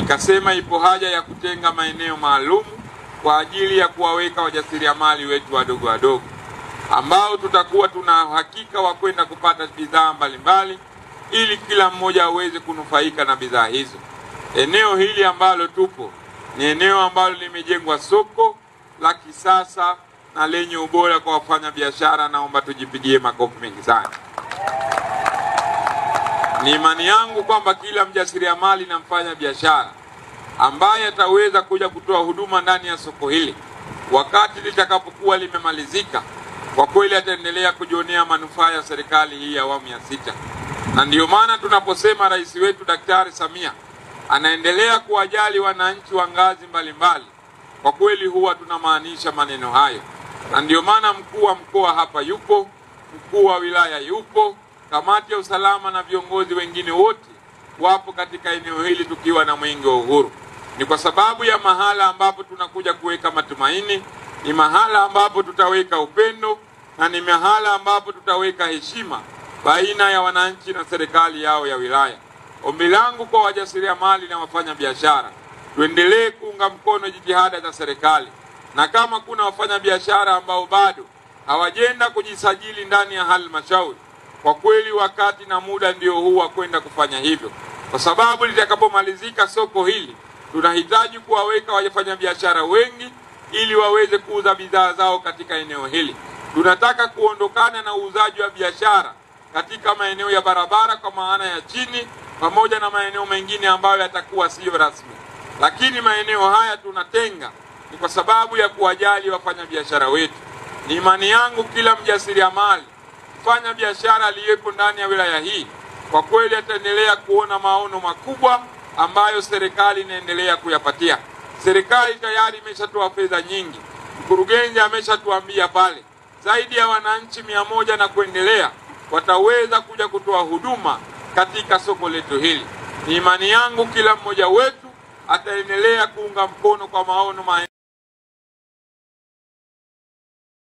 nikasema ipo haja ya kutenga maeneo maalum kwa ajili ya kuwaweka wajasiriamali wetu wadogo wadogo ambao tutakuwa tuna uhakika wa kwenda kupata bidhaa mbalimbali ili kila mmoja aweze kunufaika na bidhaa hizo. Eneo hili ambalo tupo ni eneo ambalo limejengwa soko la kisasa na lenye ubora kwa wafanya biashara. Naomba tujipigie makofi mengi sana. Ni imani yangu kwamba kila mjasiriamali na mfanya biashara ambaye ataweza kuja kutoa huduma ndani ya soko hili wakati litakapokuwa limemalizika, kwa kweli ataendelea kujionea manufaa ya serikali hii ya awamu ya 6. Na ndiyo maana tunaposema rais wetu Daktari Samia anaendelea kuwajali wananchi wa ngazi mbalimbali, kwa kweli huwa tunamaanisha maneno hayo. Na ndiyo maana mkuu wa mkoa hapa yupo, mkuu wa wilaya yupo, kamati ya usalama na viongozi wengine wote wapo katika eneo hili tukiwa na mwenge wa uhuru. Ni kwa sababu ya mahala ambapo tunakuja kuweka matumaini, ni mahala ambapo tutaweka upendo, na ni mahala ambapo tutaweka heshima baina ya wananchi na serikali yao ya wilaya. Ombi langu kwa wajasiriamali na wafanya biashara, tuendelee kuunga mkono jitihada za serikali, na kama kuna wafanya biashara ambao bado hawajenda kujisajili ndani ya halmashauri, kwa kweli wakati na muda ndio huu wa kwenda kufanya hivyo, kwa sababu litakapomalizika soko hili tunahitaji kuwaweka wafanya biashara wengi ili waweze kuuza bidhaa zao katika eneo hili. Tunataka kuondokana na uuzaji wa biashara katika maeneo ya barabara kwa maana ya chini, pamoja na maeneo mengine ambayo yatakuwa sio rasmi. Lakini maeneo haya tunatenga ni kwa sababu ya kuwajali wafanya biashara wetu. Ni imani yangu kila mjasiriamali, mfanya biashara aliyepo ndani ya wilaya hii, kwa kweli ataendelea kuona maono makubwa ambayo serikali inaendelea kuyapatia. Serikali tayari imeshatoa fedha nyingi. Mkurugenzi ameshatuambia pale zaidi ya wananchi 100 na kuendelea wataweza kuja kutoa huduma katika soko letu hili. Ni imani yangu kila mmoja wetu ataendelea kuunga mkono kwa maono